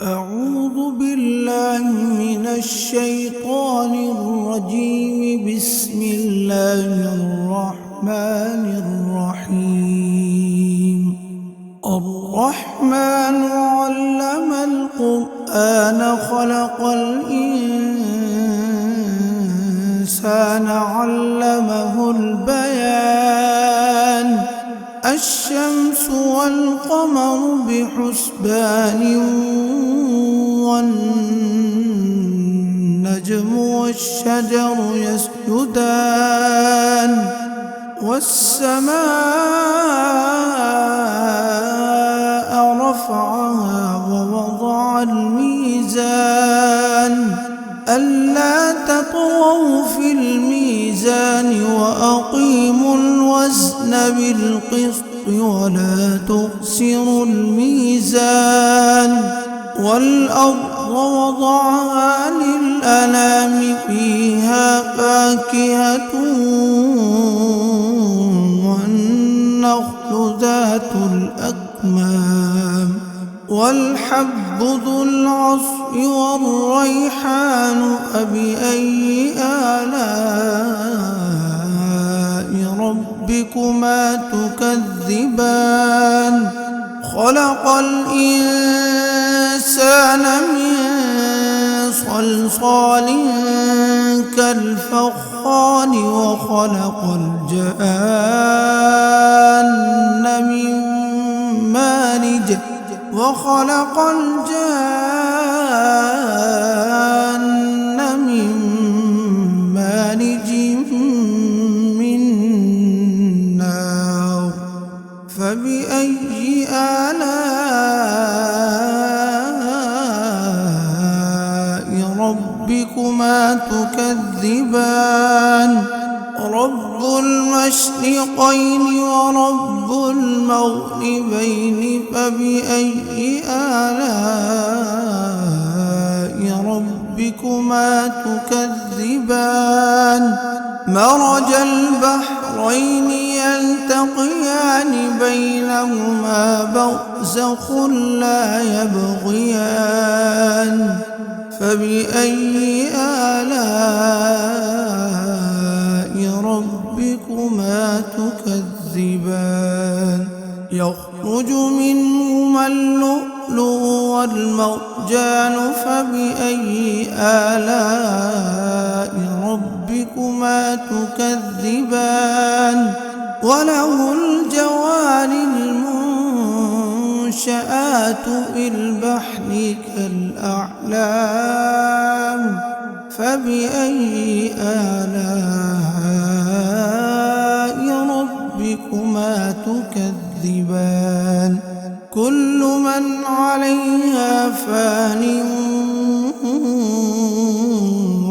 أعوذ بالله من الشيطان الرجيم. بسم الله الرحمن الرحيم. الرحمن علم القرآن خلق الإنسان علمه البيان. الشمس والقمر بحسبان والنجم والشجر يسجدان والسماء رفعها ووضع الميزان ألا تطغوا في الميزان وأقيموا الوزن بالقسط ولا تخسروا الميزان. والأرض وضعها للأنام فيها فاكهة والنخل ذات الأكمام والحب ذو العصف والريحان. فبأي آلاء ربكما تكذبان؟ خلق الإنسان من صلصال كالفخار وخلق الجان من مارج من نار. فبأي آلاء ربكما تكذبان؟ رب المشرقين ورب المغربين. فبأي آلاء ربكما تكذبان؟ مرج البحرين يلتقيان بينهما برزخ لا يبغيان. فبأي آلاء ربكما تكذبان؟ يخرج منهما اللؤلؤ والمرجان. فبأي آلاء ربكما تكذبان؟ وله الجوار المنشآت في البحر كالأعلام. فبأي آلاء ربكما تكذبان؟ كل من عليها فان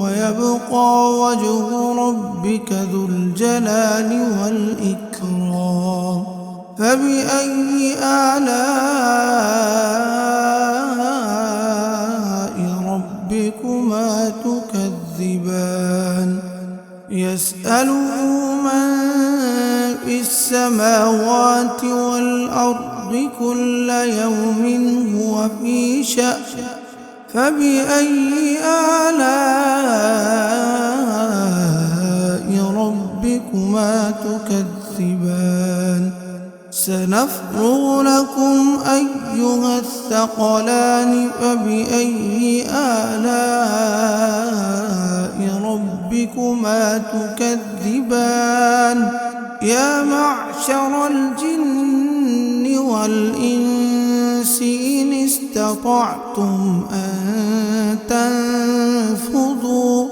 ويبقى وجه ربك ذو الجلال والإكرام. فبأي آلاء ربكما تكذبان؟ يسأله من في السماوات والأرض كل يوم هو في شأن. فبأي آلاء ربكما تكذبان؟ سنفرغ لكم أيها الثقلان. فبأي آلاء ربكما تكذبان؟ يا معشر الجن والإنس إن استطعتم أن تنفذوا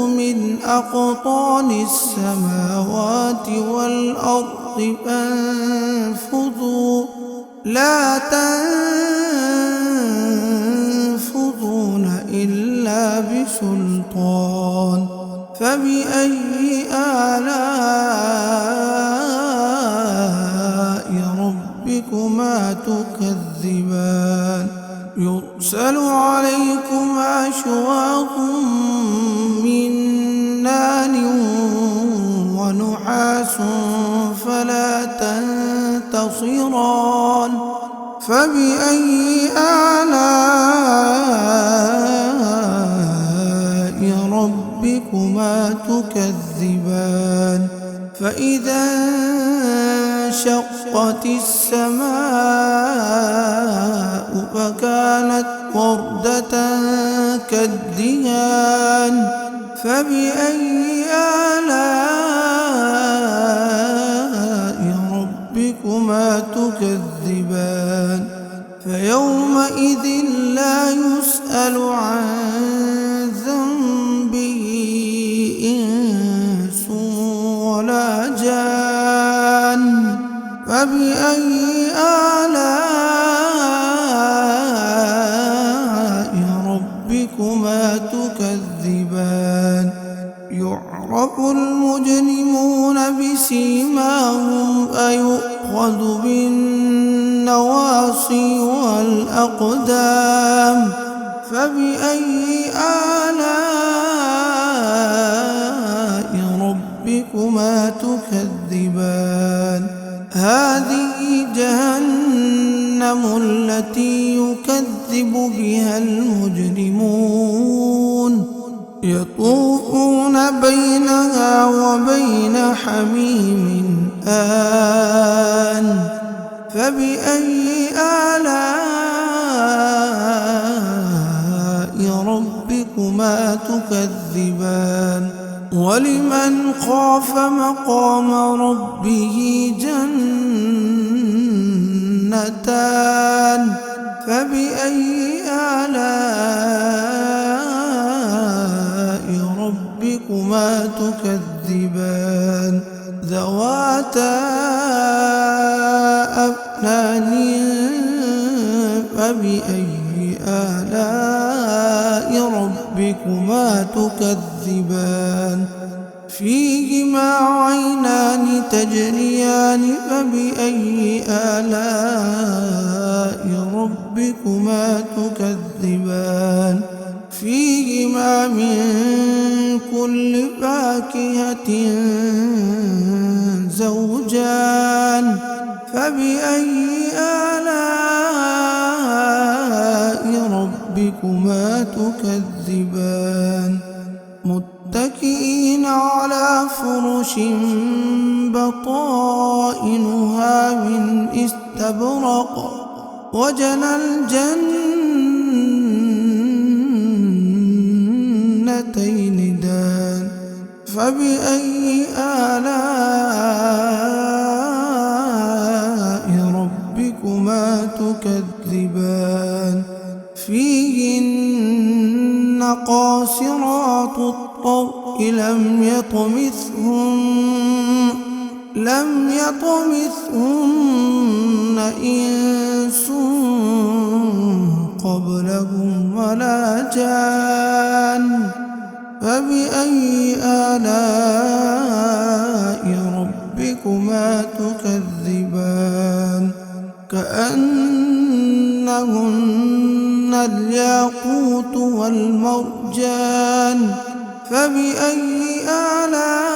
من أقطار السماوات والأرض فانفذوا لا تنفذون إلا بسلطان. فبأي آلاء ربكما تكذبان؟ يرسل عليكما شواظ من نار ونحاس فلا تنتصران. فبأي آلاء ربكما تكذبان فإذا انشقت السماء فكانت وردة كالدهان فبأي آلاء ربكما تكذبان فيومئذ لا يسأل عن ذنبه إنس ولا جان فبأي آلاء ربكما تكذبان يعرف المجرمون بسيماهم فيؤخذ بالنواصي والأقدام فبأي آلاء ربكما تكذبان هذه جهنم التي يكذب بها المجرمون يطوفون بينها وبين حميم آن فبأي آلاء ربكما تكذبان ولمن خاف مقام ربه جنتان فبأي آلاء ربكما تكذبان ذواتا أفنان فبأي آلاء ربكما تكذبان فيهما عينان تجريان فبأي آلاء ربكما تكذبان فيهما من كل فاكهة زوجان فبأي آلاء ربكما تكذبان متكئين على فرش بطائنها من استبرق وجنى الجنتين دان فبأي آلاء ربكما تكذبان فيهن قاصرات الطرف لم يطمثهن إنس قبلهم ولا جان فبأي آلاء ربكما تكذبان كأنهن الياقوت والمرجان فبأي آلاء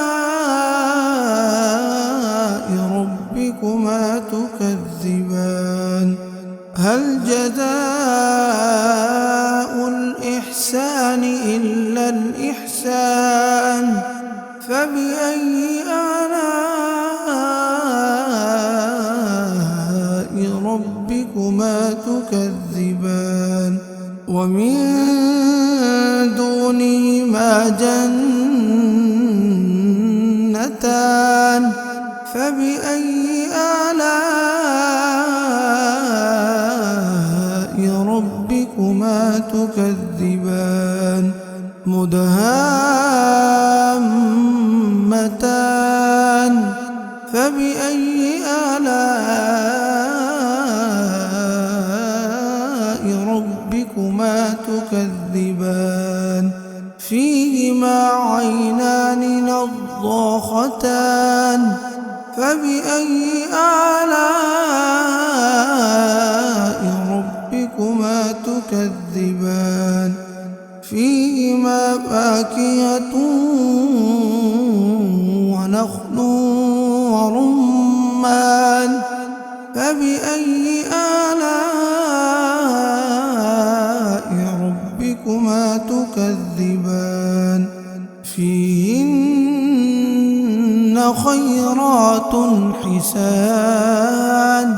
ربكما تكذبان هل جزاء الإحسان إلا الإحسان فبأي آلاء ربكما تكذبان ومن دونهما جنتان فبأي آلاء ربكما تكذبان مدهامتان فبأي آلاء ربكما تكذبان فيهما عينان نضاختان فبأي آلاء ربكما تكذبان فيهما فاكهة ونخل ورمان فبأي آلاء حسان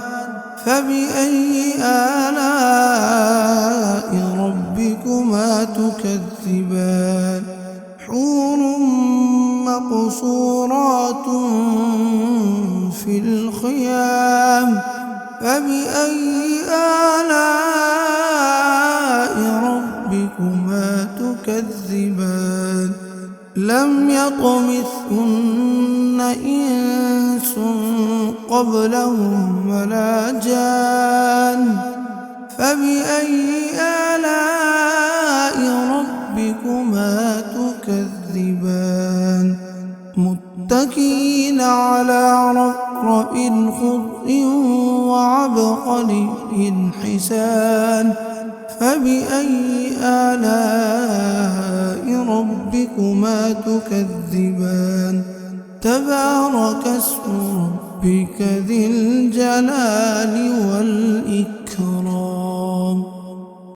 فبأي آلاء ربكما تكذبان حور مقصورات في الخيام فبأي آلاء ربكما تكذبان لم يطمثهن إنس قبلهم ولا جان فبأي آلاء ربكما تكذبان متكئين على رفرف خضر وعبقري حسان فبأي آلاء ربكما تكذبان تبارك اسم ربك ذي الجلال والإكرام